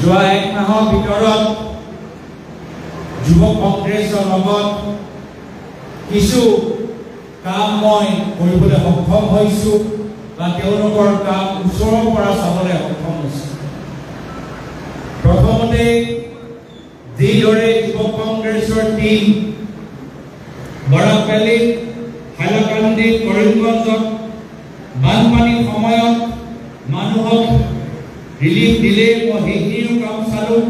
যোৱা এক মাহৰ ভিতৰত যুৱ কংগ্ৰেছৰ লগত কিছু কাম মই কৰিবলৈ সক্ষম হৈছোঁ বা তেওঁলোকৰ কাম ওচৰৰ পৰা চাবলৈ সক্ষম হৈছোঁ। প্ৰথমতে যিদৰে যুৱ কংগ্ৰেছৰ টীম বৰাকভেলী, হাইলাকান্দি, কৰিমগঞ্জত বানপানীৰ সময়ত মানুহক ৰিলিফ দিলে মই সেইখিনিও কাম চালোঁ।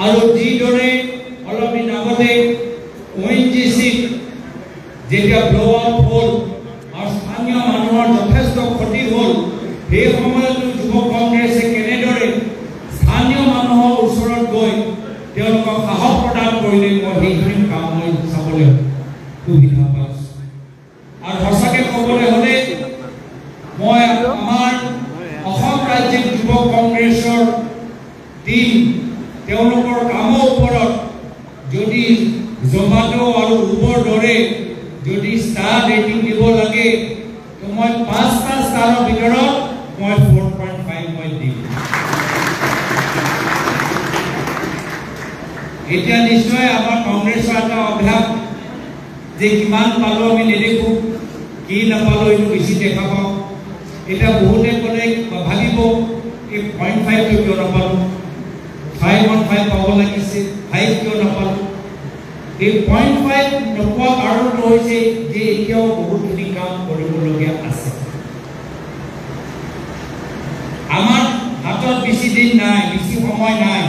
আৰু যিদৰে অলপ দিন আগতে ONGCত যেতিয়া ব্ল' আউট হ'ল আৰু স্থানীয় মানুহৰ যথেষ্ট ক্ষতি হ'ল, সেই সময়তো যুৱ কংগ্ৰেছে কেনেদৰে স্থানীয় মানুহৰ ওচৰত গৈ তেওঁলোকক সাহস প্ৰদান কৰিলে মই সেইখিনি কাম মই চাবলৈ সুবিধা পাইছোঁ। আৰু সঁচাকৈ ক'বলৈ হ'লে মই আমাৰ অসম ৰাজ্যিক যুৱ কংগ্ৰেছৰ টীম তেওঁলোকৰ কামৰ ওপৰত যদি জমাটো আৰু উবৰ দৰে যদি ষ্টাৰ ৰেটিং দিব লাগে তো মই 5টা ষ্টাৰৰ ভিতৰত মই 4.5 মই দিম। এতিয়া নিশ্চয় আমাৰ কংগ্ৰেছৰ এটা অভ্যাস যে কিমান পালোঁ আমি নেদেখোঁ, কি নাপালোঁ এইটো বেছি দেখা পাওঁ। এতিয়া বহুতে ক'লে ভাবিব এই 0.5টো কিয় নাপালোঁ, 5.15 পাব লাগিছে, 5 কিয় নাপালোঁ। এই 0.5 নোপোৱা কাৰণটো হৈছে যে এতিয়াও বহুতখিনি কাম কৰিবলগীয়া আছে। আমাৰ হাতত বেছি দিন নাই, বেছি সময় নাই।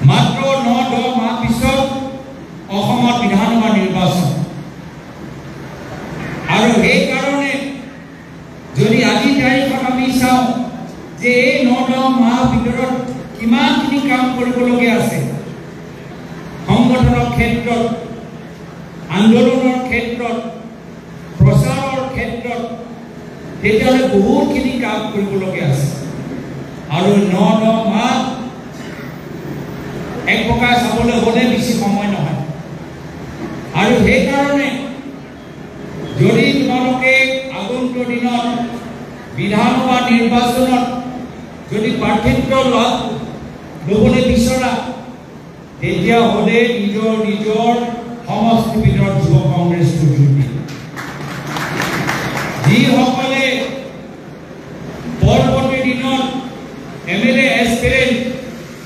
মাত্ৰ 9-10 মাহ পিছত অসমত বিধানসভা নিৰ্বাচন। আৰু সেইকাৰণে যদি আজি তাৰিখত আমি চাওঁ যে এই 9-10 মাহ ভিতৰত কিমানখিনি কাম কৰিবলগীয়া আছে, সংগঠনৰ ক্ষেত্ৰত, আন্দোলনৰ ক্ষেত্ৰত, প্ৰচাৰৰ ক্ষেত্ৰত, তেতিয়াহ'লে বহুতখিনি কাম কৰিবলগীয়া আছে। আৰু 9-10 মাহ এক প্ৰকাৰ চাবলৈ হ'লে বেছি সময় নহয়। আৰু সেইকাৰণে যদি তোমালোকে আগন্তুক দিনত বিধানসভা নিৰ্বাচনত যদি প্ৰাৰ্থিত্ব ল'বলৈ বিচৰা তেতিয়াহ'লে নিজৰ নিজৰ সমষ্টিৰ ভিতৰত যুৱ কংগ্ৰেছটো জড়িত। যিসকলে পৰৱৰ্তী দিনত MLA এস্পিৰেণ্ট,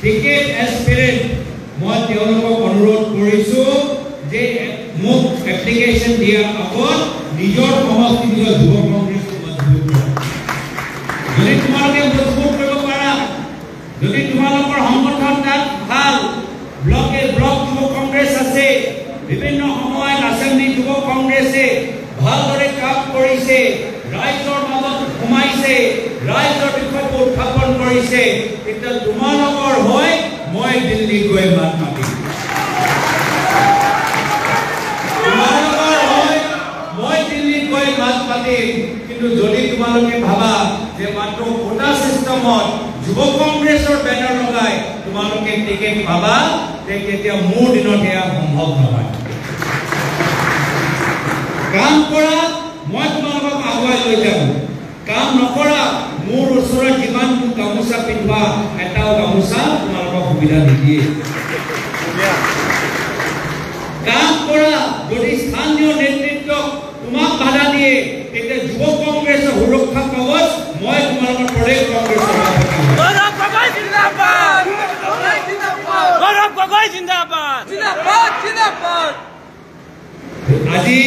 টিকেট এস্পিৰেণ্ট, মই তেওঁলোকক অনুৰোধ কৰিছোঁ যে মোক এপ্লিকেশ্যন দিয়াৰ আগত নিজৰ সমষ্টি নিজৰ যুৱ কংগ্ৰেছটো মজবুত কৰা। যদি তোমালোকে মজবুত কৰিব পাৰা, যদি তোমালোকৰ সংগঠন তাত ভাল, ব্লক যুৱ কংগ্ৰেছ আছে, বিভিন্ন সময়ত এছেম্বলি যুৱ কংগ্ৰেছে ভালদৰে কাম কৰিছে, ৰাইজৰ মাজত সোমাইছে, ৰাইজৰ বিষয়বোৰ উত্থাপন কৰিছে, তেতিয়া তোমালোকৰ হৈ মই দিল্লী গৈ মাত মাতিম। তোমালোকৰ হৈ মই দিল্লীত গৈ মাত মাতিম। কিন্তু যদি তোমালোকে ভাবা যে মাত্ৰ কোটা চিষ্টেমত যুৱ কংগ্ৰেছৰ বেনাৰ লগাই তোমালোকে টিকেট পাবা, তেতিয়া মোৰ দিনত এয়া সম্ভৱ নহয়। কাম কৰা, মই তোমালোকক আগুৱাই লৈ যাম। কাম নকৰা, মোৰ ওচৰত যিমান গামোচা পিন্ধোৱা এটাও গামোচা তোমালোকক সুবিধা নিদিয়ে। কাম কৰা, যদি স্থানীয় নেতৃত্বক তোমাক বাধা দিয়ে তেতিয়া যুৱ কংগ্ৰেছৰ সুৰক্ষা কৱচ মই তোমালোকৰ প্ৰদেশ কংগ্ৰেছৰ আজি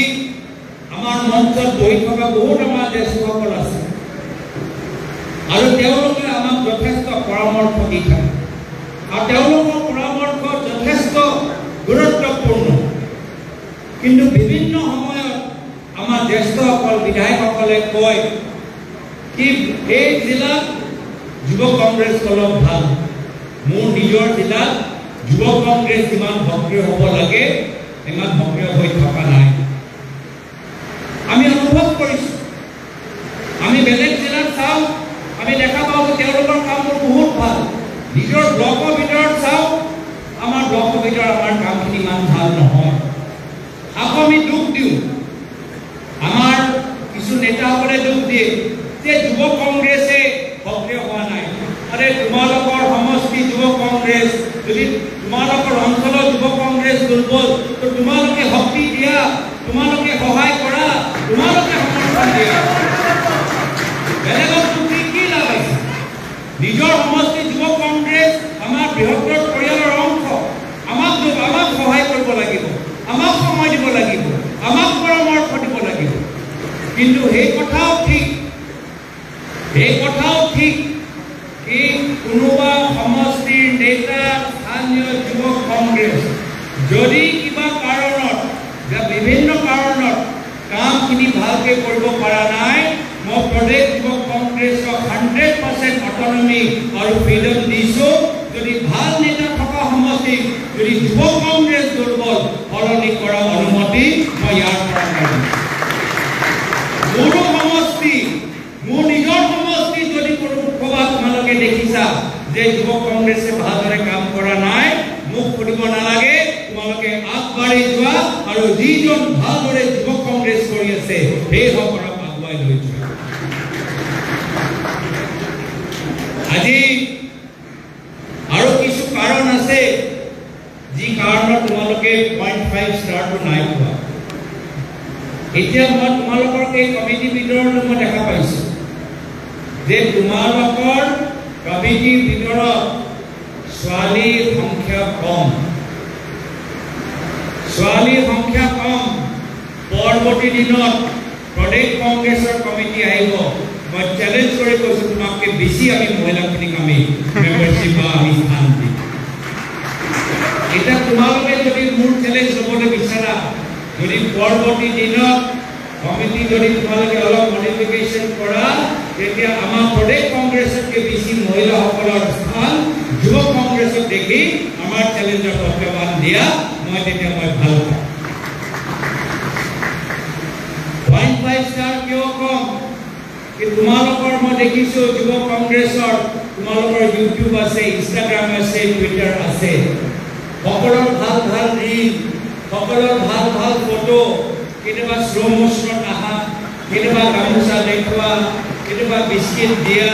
আমাৰ মঞ্চত বহি থকা বহুত আমাৰ জ্যেষ্ঠসকল আছে আৰু তেওঁলোকে আমাক যথেষ্ট পৰামৰ্শ দি থাকে আৰু তেওঁলোকৰ পৰামৰ্শ যথেষ্ট গুৰুত্বপূৰ্ণ। কিন্তু বিভিন্ন সময়ত আমাৰ জ্যেষ্ঠসকল বিধায়কসকলে কয় কি এই জিলাত যুৱ কংগ্ৰেছ অলপ ভাল, মোৰ নিজৰ জিলাত যুৱ কংগ্ৰেছ যিমান সক্ৰিয় হ'ব লাগে ইমান সক্ৰিয় হৈ থকা নাই। আমি অনুভৱ কৰিছোঁ, আমি বেলেগ জিলাত চাওঁ, আমি দেখা পাওঁ যে তেওঁলোকৰ কামবোৰ বহুত ভাল। নিজৰ ব্লকৰ ভিতৰত চাওঁ, আমাৰ ব্লকৰ ভিতৰত আমাৰ কামখিনি ইমান ভাল নহয়। আকৌ আমি দুখ দিওঁ, আমাৰ কিছু নেতাসকলে দুখ দিয়ে যে যুৱ কংগ্ৰেছে সক্ৰিয় হোৱা নাই। আৰে তোমালোকৰ সমষ্টি যুৱ কংগ্ৰেছ যদি তোমালোকৰ অঞ্চলৰ যুৱ কংগ্ৰেছ দুৰ্বল তো তোমালোকে শক্তি দিয়া তোমালোকে সহায় কৰা তোমালোকে সমৰ্থন দিয়া বেলেগক কি লাভ আছে নিজৰ সমষ্টি যুৱ কংগ্ৰেছ আমাৰ বৃহত্তৰ পৰিয়ালৰ অংশ আমাক সহায় কৰিব লাগিব আমাক সময় দিব লাগিব আমাক পৰামৰ্শ দিব লাগিব কিন্তু এই কথাও ঠিক কি কোনোবা সমষ্টিৰ নেতা স্থানীয় যুৱ কংগ্ৰেছ যদি কিবা কাৰণত বিভিন্ন কাৰণত কামখিনি ভালকৈ কৰিব পৰা নাই মই প্ৰদেশ যুৱ কংগ্ৰেছক 100% অটনমি আৰু ফ্ৰীডম দিছোঁ যদি ভাল নেতা থকা সমষ্টি যদি যুৱ কংগ্ৰেছ দুৰ্বল সলনি কৰা অনুমতি মই ইয়াৰ পৰা পাইছোঁ মোৰ নিজৰ সমষ্টি যদি ক'ৰবাত তোমালোকে দেখিছা যে যুৱ কংগ্ৰেছে ভালদৰে কাম কৰা নাই মোক সুধিব নালাগে তোমালোকে আগবাঢ়ি যোৱা আৰু যিজন ভালদৰে যুৱ কংগ্ৰেছ কৰি আছে সেইসকলক আগুৱাই লৈ যোৱা আজি আৰু কিছু কাৰণ আছে যি কাৰণত তোমালোকে 0.5 ষ্টাৰটো নাই পোৱা এতিয়া মই তোমালোকৰ এই কমিটি ভিতৰত মই দেখা পাইছোঁ যে তোমালোকৰ কমিটিৰ ভিতৰত ছোৱালীৰ সংখ্যা কম পৰৱৰ্তী দিনত প্ৰদেশ কংগ্ৰেছৰ কমিটি আহিব মই চ্যালেঞ্জ কৰি কৈছোঁ তোমাকে বেছি আমি মহিলাখিনিক আমি মেম্বাৰশ্বিপ বা আমি স্থান দিম এতিয়া তোমালোকে যদি মোৰ চ্যালেঞ্জ ল'বলৈ বিচাৰা যদি পৰৱৰ্তী দিনত কমিটি যদি তোমালোকে অলপ মডিফিকেশ্যন কৰা তেতিয়া আমাৰ প্ৰদেশ কংগ্ৰেছতকৈ বেছি মহিলাসকলৰ স্থান যুৱ কংগ্ৰেছক দেখি আমাৰ চ্যালেঞ্জৰ প্ৰত্যাহ্বান দিয়া মই ভাল পাওঁ 0.5 ষ্টাৰ কিয় কম কি তোমালোকৰ মই দেখিছোঁ যুৱ কংগ্ৰেছৰ তোমালোকৰ ইউটিউব আছে ইনষ্টাগ্ৰাম আছে টুইটাৰ আছে সকলৰ ভাল ৰীল সকলৰ ভাল ফটো কেতিয়াবা শ্ল' মোশ্যনত আহা কেতিয়াবা গামোচা দেখুওৱা কেতিয়াবা বিস্কিট দিয়া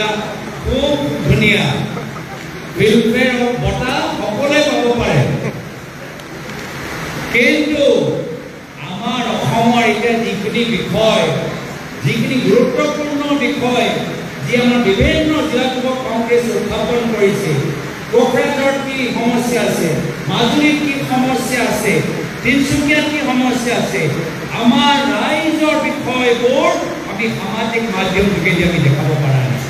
খুব ধুনীয়া ফিল্মফেয়াৰ বঁটা সকলোৱে পাব পাৰে কিন্তু আমাৰ অসমৰ এতিয়া যিখিনি গুৰুত্বপূৰ্ণ বিষয় যি আমাৰ বিভিন্ন জিলা যুৱ কংগ্ৰেছ উত্থাপন কৰিছে কোকৰাঝাৰত কি সমস্যা আছে মাজুলীত কি সমস্যা আছে তিনিচুকীয়াত কি সমস্যা আছে আমাৰ ৰাইজৰ বিষয়বোৰ আমি সামাজিক মাধ্যম যোগেদি আমি দেখাব পৰা নাই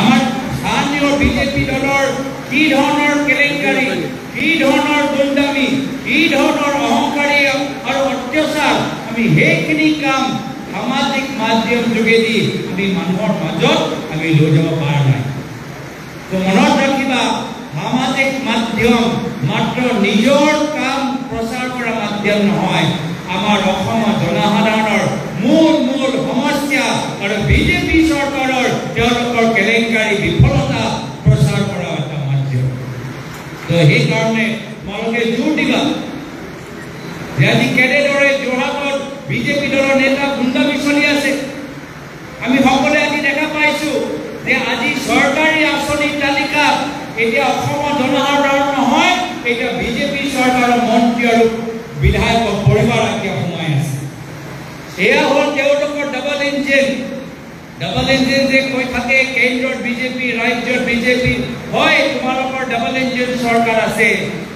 আমাৰ স্থানীয় বিজেপি দলৰ কি ধৰণৰ কেলেংকাৰী কি ধৰণৰ গুণ্ডামি কি ধৰণৰ অহংকাৰী আৰু অত্যাচাৰ আমি সেইখিনি কাম সামাজিক মাধ্যম যোগেদি আমি মানুহৰ মাজত আমি লৈ যাব পৰা নাই তো মনত ৰাখিবা সামাজিক মাধ্যম মাত্ৰ নিজৰ কাম প্ৰচাৰ কৰা মাধ্যম নহয় আমাৰ অসমৰ জনসাধাৰণৰ মূল সমস্যা আৰু বিজেপি চৰকাৰৰ তেওঁলোকৰ কেলেংকাৰী বিফলতা প্ৰচাৰ কৰা এটা মাধ্যম তো সেইকাৰণে তোমালোকে জোৰ দিবা যে আজি কেনেদৰে যোৰহাটত বিজেপি দলৰ নেতা গুণ্ডামি চলি আছে আমি সকলোৱে আজি দেখা পাইছোঁ যে আজি চৰকাৰী আঁচনিৰ তালিকা এতিয়া অসমৰ জনসাধাৰণ নহয় এতিয়া বিজেপি চৰকাৰৰ মন্ত্ৰী আৰু বিধায়কৰ পৰিবাৰ এতিয়া সোমাই আছে এয়া হ'ল তেওঁলোকৰ ডাবল ইঞ্জিন যে কৈ থাকে কেন্দ্ৰত বিজেপি ৰাজ্যত বিজেপি হয় তোমালোকৰ ডাবল ইঞ্জিন চৰকাৰ আছে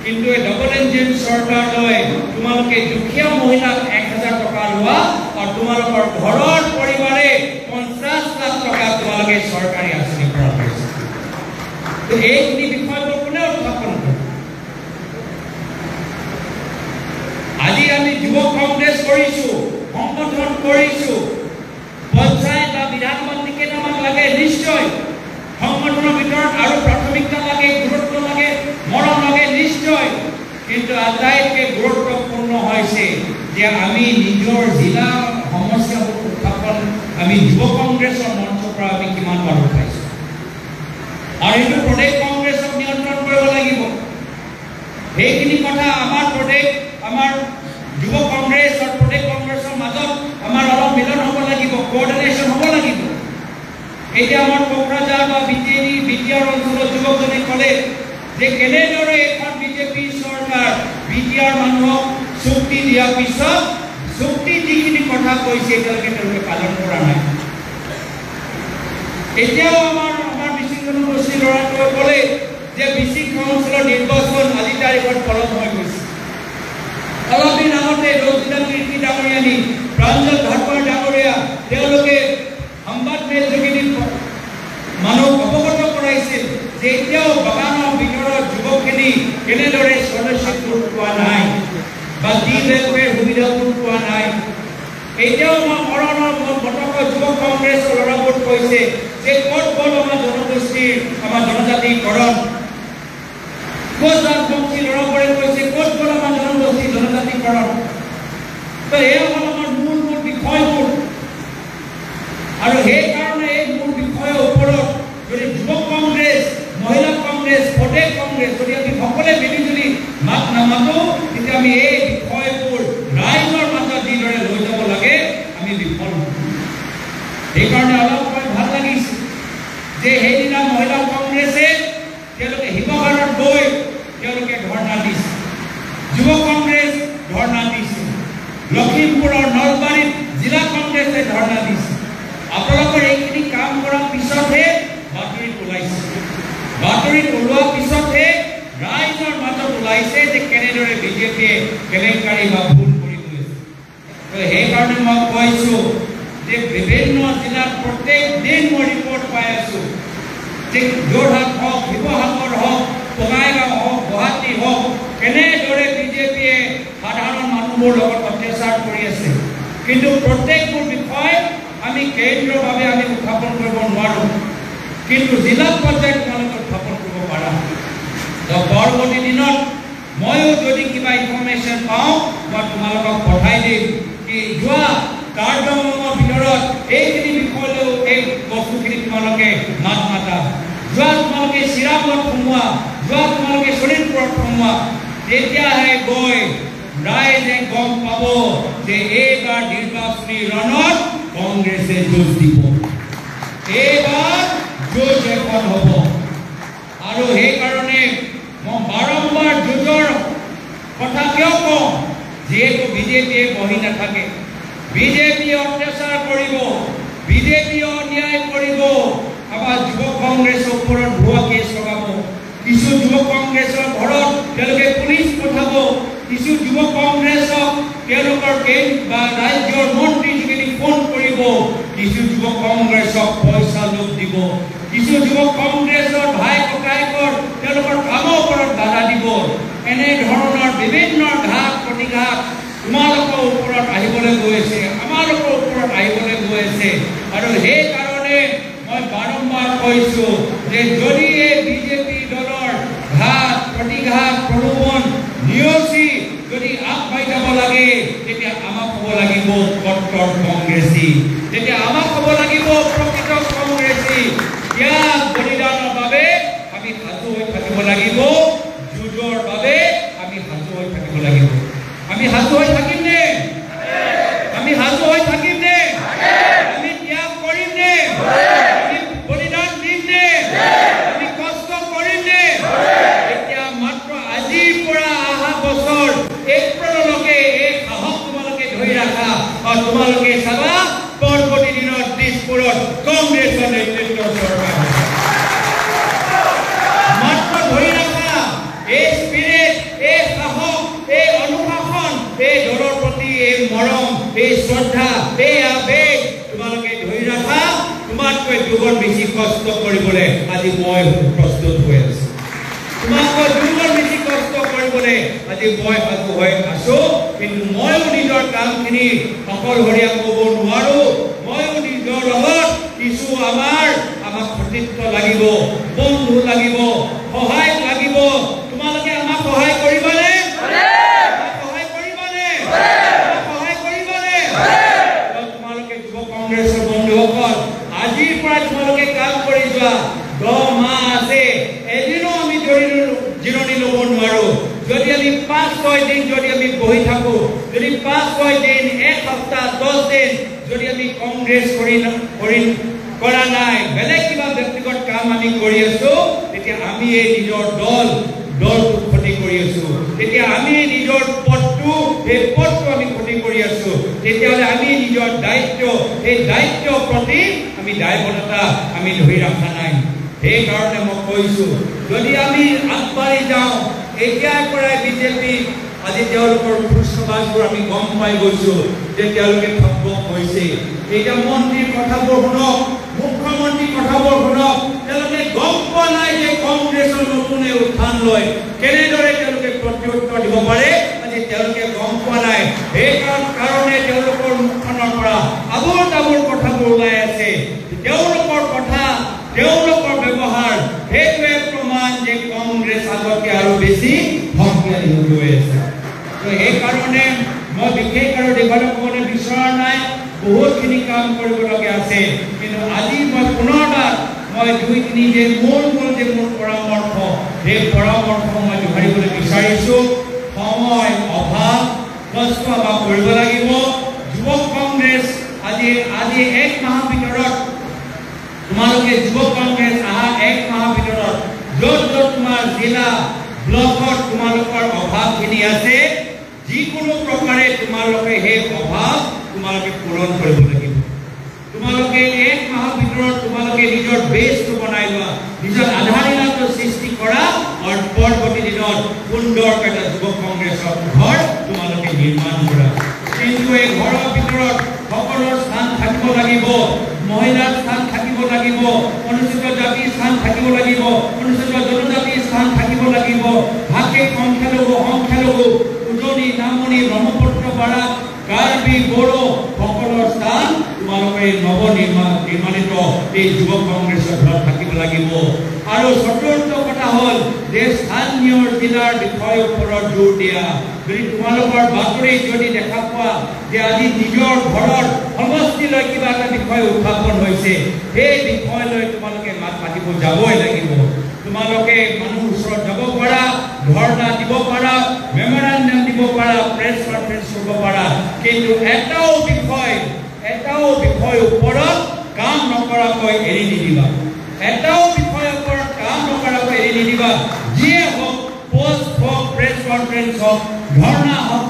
কিন্তু এই ডাবল ইঞ্জিন চৰকাৰ লৈ তোমালোকে দুখীয়া মহিলাক 1000 টকা লোৱা আৰু তোমালোকৰ ঘৰৰ পৰিবাৰে 50 লাখ টকা তোমালোকে চৰকাৰী আঁচনি পৰা পাইছে তো এইখিনি বিষয়বোৰ কোনে উত্থাপন কৰে আজি আমি যুৱ কংগ্ৰেছ কৰিছোঁ সংগঠন কৰিছোঁ পঞ্চায়ত বা বিধানমন্ত্ৰী কেইটামান লাগে নিশ্চয় সংগঠনৰ ভিতৰত আৰু প্ৰাথমিকতা লাগে গুৰুত্ব লাগে মৰম লাগে নিশ্চয় কিন্তু আটাইতকৈ গুৰুত্বপূৰ্ণ হৈছে যে আমি নিজৰ জিলা সমস্যাবোৰ উত্থাপন আমি যুৱ কংগ্ৰেছৰ মঞ্চৰ পৰা আমি কিমান বাৰ উঠাইছোঁ আৰু এইটো প্ৰদেশ কংগ্ৰেছক নিয়ন্ত্ৰণ কৰিব লাগিব সেইখিনি কথা আমাৰ যুৱ কংগ্ৰেছ আৰু প্ৰদেশ কংগ্ৰেছৰ মাজত আমাৰ অলপ মিলন হ'ব লাগিব কোঅৰ্ডিনেশ্যন হ'ব লাগিব এতিয়া আমাৰ কোকৰাঝাৰ বা বিটিআৰ অঞ্চলৰ যুৱকজনে ক'লে যে কেনেদৰে এখন বিজেপি চৰকাৰ বিটিআৰ মানুহক চুক্তি দিয়াৰ পিছত চুক্তি যিখিনি কথা কৈছে তেওঁলোকে পালন কৰা নাই। এতিয়াও আমাৰ মিচিং জনগোষ্ঠীৰ ল'ৰাটোৱে ক'লে যে মিচিং কাউন্সিলৰ নিৰ্বাচন আজি তাৰিখত ফলত হৈ গৈছে। অলপ দিন আগতে ৰৌজিদান কীৰ্তি ডাঙৰীয়ানী প্ৰাঞ্জল ভাটপাৰ ডাঙৰীয়া তেওঁলোকে সংবাদ মেল যোগেদি মানুহক অৱগত কৰাইছিল যে এতিয়াও বাগানৰ ভিতৰত যুৱকখিনি কেনেদৰে স্কলাৰশ্বিপবোৰ পোৱা নাই বা ডি ৱেলফেয়াৰ সুবিধাবোৰ পোৱা নাই। এতিয়াও মৰণৰ মতক যুৱক কংগ্ৰেছৰ ল'ৰাবোৰ কৈছে যে ক'ত গ'ল আমাৰ জনগোষ্ঠীৰ আমাৰ জনজাতিকৰণ, ক'ত ৰাজবংশী ল'ৰাবোৰে কৈছে ক'ত গ'ল আমাৰ জনগোষ্ঠীৰ জনজাতিকৰণ। তো এয়া হ'ল আমাৰ মূল বিষয়বোৰ, আৰু সেইকাৰণে এই মূল বিষয়ৰ ওপৰত যদি যুৱক কংগ্ৰেছ, মহিলা কংগ্ৰেছ, প্ৰদেশ কংগ্ৰেছ যদি আমি সকলোৱে মিলিজুলি মাত নামাতো তেতিয়া আমি এই বিষয়বোৰ ৰাইজৰ মাজত যিদৰে লৈ যাব লাগে আমি বিফল হ'ম। সেইকাৰণে অলপ ভাল লাগিছে যে সেইদিনা মহিলা কংগ্ৰেছে তেওঁলোকে শিৱসাগৰত গৈ তেওঁলোকে ধৰ্ণা দিছে, যুৱ কংগ্ৰেছ ধৰ্ণা দিছে, লখিমপুৰৰ নলবাৰীত জিলা কংগ্ৰেছে ধৰ্ণা দিছে। আপোনালোকৰ এইখিনি কাম কৰাৰ পিছতহে বাতৰিত ওলাইছে, বাতৰিত ওলোৱাৰ পিছতহে ৰাইজৰ মাজত ওলাইছে যে কেনেদৰে বিজেপিয়ে কেলেংকাৰী বা ভুল কৰি গৈছে। সেইকাৰণে মই কৈছোঁ যে বিভিন্ন জিলাত প্ৰত্যেক দিন মই ৰিপৰ্ট পাই আছোঁ যে যোৰহাট হওক, শিৱসাগৰ হওক, বঙাইগাঁও হওক, গুৱাহাটী হওক, কেনেদৰে বিজেপিয়ে সাধাৰণ মানুহবোৰ লগত অত্যাচাৰ কৰি আছে। কিন্তু প্ৰত্যেকবোৰ বিষয় আমি কেন্দ্ৰভাৱে আমি উত্থাপন কৰিব নোৱাৰোঁ, কিন্তু জিলা পৰ্যায়ত তোমালোকে উত্থাপন কৰিব পাৰা। পৰৱৰ্তী দিনত ময়ো যদি কিবা ইনফৰমেশ্যন পাওঁ মই তোমালোকক পঠাই দিম কি যোৱা কাৰ্যক্ৰমৰ ভিতৰত এইখিনি বিষয় লৈ এই বস্তুখিনি তোমালোকে মাত মাতা, যোৱা তোমালোকে চিৰাপুৰত সোমোৱা, যোৱা তোমালোকে শোণিতপুৰত সোমোৱা, তেতিয়াহে গৈ ৰাইজে গম পাব যে এইবাৰ নিৰ্বাচনী ৰণত কংগ্ৰেছে যুঁজ দিব, এইবাৰ যুঁজ এখন হ'ব। আৰু সেইকাৰণে মই বাৰম্বাৰ যুঁজৰ কথা কিয় কওঁ, যিহেতু বিজেপিয়ে বহি নাথাকে, বিজেপিয়ে অত্যাচাৰ কৰিব, বিজেপিয়ে অন্যায় কৰিব, আমাৰ যুৱ কংগ্ৰেছৰ ওপৰত ভুৱা কেছ লগাব, কিছু যুৱ কংগ্ৰেছৰ ঘৰত তেওঁলোকে পুলিচ পঠাব, কিছু যুৱ কংগ্ৰেছক তেওঁলোকৰ বা ৰাজ্যৰ মন্ত্ৰী যোগেদি ফোন কৰিব, কিছু যুৱ কংগ্ৰেছক পইচা লোভ দিব, কিছু যুৱ কংগ্ৰেছৰ ভাই ককায়েকৰ তেওঁলোকৰ কামৰ ওপৰত বাধা দিব। এনেধৰণৰ বিভিন্ন ঘাত প্ৰতিঘাত তোমালোকৰ ওপৰত আহিবলৈ গৈ আছে, আমালোকৰ ওপৰত আহিবলৈ গৈ আছে। আৰু সেইকাৰণে মই বাৰম্বাৰ কৈছোঁ যে যদি এই বিজেপি দলৰ ঘাত প্ৰতিঘাত প্ৰলোভন নিয়চি যদি আগবাঢ়ি যাব লাগে তেতিয়া আমাক হ'ব লাগিব কট্টৰ কংগ্ৰেছী, তেতিয়া আমাক হ'ব লাগিব প্ৰকৃত কংগ্ৰেছী। ইয়াক বলিদানৰ বাবে আমি সাজু হৈ থাকিব লাগিব, যুঁজৰ বাবে আমি সাজু হৈ থাকিব লাগিব। আমি সাজু হৈ থাকিমনে? আমি সাজু হৈ থাকিমনে? আমি ত্যাগ কৰিমনে? আমি বলিদান দিমনে? আমি কষ্ট কৰিমনে? এতিয়া মাত্ৰ আজিৰ পৰা অহা বছৰ এপ্ৰিললৈকে এই সাহস তোমালোকে ধৰি ৰাখা, আৰু তোমালোকে চাবা পৰৱৰ্তী দিনত দিছপুৰত কংগ্ৰেছৰ নেতৃত্বৰ চৰকাৰ মাত্ৰ ধৰি ৰাখা। এই স্পিৰিট, এই সাহস, এই অনুশাসন, এই দলৰ প্ৰতি এই মৰম, এই শ্ৰদ্ধা, এই আবেগ তোমালোকে ধৰি ৰাখা। তোমাতকৈ দুগুণ বেছি কষ্ট কৰিবলৈ আজি মই প্ৰস্তুত হৈ আছোঁ, তোমাতকৈ দুগুণ বেছি কষ্ট কৰিবলৈ আজি মই সাজু হৈ আছোঁ। কিন্তু ময়ো নিজৰ কামখিনি অকলশৰীয়া কৰিব নোৱাৰোঁ, ময়ো নিজৰ লগত কিছু আমাক সতীৰ্থ লাগিব, বন্ধু লাগিব, সহায় লাগিব। তোমালোকে আমাক সহায় কৰিবানে? সহায় কৰিবানে? সহায় কৰিবানে? তোমালোকে যুৱ কংগ্ৰেছৰ বন্ধুসকল আজিৰ পৰা তোমালোকে কাম কৰি যোৱা। 10 মাহ আছে, এদিনো আমি জিৰণি ল'ব নোৱাৰোঁ। যদি আমি 5-6 দিন যদি আমি বহি থাকোঁ, যদি 5-6 দিন, 1 সপ্তাহ, 10 দিন যদি আমি কংগ্ৰেছ কৰা নাই, বেলেগ কিবা ব্যক্তিগত কাম আমি কৰি আছো, তেতিয়া আমি এই নিজৰ দলটো ক্ষতি কৰি আছো, তেতিয়া আমি নিজৰ পদটো আমি ক্ষতি কৰি আছো, তেতিয়াহ'লে আমি নিজৰ দায়িত্ব এই দায়িত্বৰ প্ৰতি আমি দায়বদ্ধতা আমি ধৰি ৰখা নাই। সেইকাৰণে মই কৈছো, যদি আমি আগবাঢ়ি যাওঁ, এতিয়াৰ পৰাই বিজেপি আজি তেওঁলোকৰ পৃষ্ঠভাগবোৰ আমি গম পাই গৈছো যে তেওঁলোকে ঠগ হৈছে। এতিয়া মন্ত্ৰীৰ কথাবোৰ শুনক, মুখ্যমন্ত্ৰীৰ কথাবোৰ শুনক, তেওঁলোকে গম পোৱা নাই যে কংগ্ৰেছৰ নতুনে উত্থান লৈ কেনেদৰে তেওঁলোকে প্ৰত্যুত্তৰ দিব পাৰে, আজি তেওঁলোকে গম পোৱা নাই। সেইকাৰণে তেওঁলোকৰ মুখখনৰ পৰা আবোৰ তাবোৰ কথাবোৰ ওলাই আছে। তেওঁলোকৰ কথা, তেওঁলোকৰ ব্যৱহাৰ সেইটোৱে প্ৰমাণ যে কংগ্ৰেছ আগতকে আৰু বেছি শক্তিশালী হৈ গৈ আছে। সেইকাৰণে মই বিশেষ আৰু দীঘলে ক'বলৈ বিচৰা নাই, বহুতখিনি কাম কৰিবলগীয়া আছে। কিন্তু আজি মই পুনৰবাৰ দুই-তিনি যে মোৰ পৰামৰ্শ, সেই পৰামৰ্শ মই দোহাৰিবলৈ বিচাৰিছো। সময় অভাৱ, কষ্ট আমাৰ কৰিব লাগিব। যুৱক কংগ্ৰেছ আজি 1 মাহৰ ভিতৰত তোমালোকে যুৱক কংগ্ৰেছ অহা 1 মাহৰ ভিতৰত য'ত তোমাৰ জিলা ব্লকত তোমালোকৰ অভাৱখিনি আছে, যিকোনো প্ৰকাৰে তোমালোকে সেই অভাৱ তোমালোকে পূৰণ কৰিব লাগিব। তোমালোকে 1 মাহৰ ভিতৰত তোমালোকে নিজৰ বেছটো বনাই লোৱা, নিজৰ আধাৰশিলাটো সৃষ্টি কৰা, আৰু পৰৱৰ্তী দিনত সুন্দৰকৈ এটা যুৱক কংগ্ৰেছৰ ঘৰ তোমালোকে নিৰ্মাণ কৰা। কিন্তু এই ঘৰৰ ভিতৰত সকলৰ স্থান থাকিব লাগিব, মহিলাৰ স্থান থাকিব লাগিব, অনুসূচিত জাতিৰ স্থান থাকিব লাগিব, অনুসূচিত জনজাতিৰ স্থান থাকিব লাগিব, ভাষিক সংখ্যালঘু উজনি, নামনি, ব্ৰহ্মপুত্ৰ, বাৰাক, কাৰ্বি, বড়ো সকলৰ স্থান তোমালোকে নিৰ্মাণিত এই যুৱক কংগ্ৰেছৰ ঘৰত থাকিব লাগিব। আৰু চতুৰ্থ কথা হ'ল যে স্থানীয় জিলাৰ বিষয়ৰ ওপৰত জোৰ দিয়া। যদি তোমালোকৰ বাতৰি যদি দেখা পোৱা যে আজি নিজৰ ঘৰৰ সমষ্টিলৈ কিবা এটা বিষয় উত্থাপন হৈছে, সেই বিষয়লৈ তোমালোকে মাত মাতিব যাবই লাগিব। তোমালোকে মানুহ ওচৰত যাব পাৰা, ধৰ্ণা দিব পাৰা, মেমৰেণ্ডাম দিব পাৰা, প্ৰেছ কনফাৰেন্স কৰিব পাৰা, কিন্তু এটাও বিষয় ওপৰত কাম নকৰাকৈ এৰি নিদিবা। এটাও বিষয়ৰ ওপৰত কাম নকৰাকৈ এৰি নিদিবা। যিয়ে হওক, পোষ্ট হওক, প্ৰেছ কনফাৰেন্স হওক, ধৰ্ণা হওক,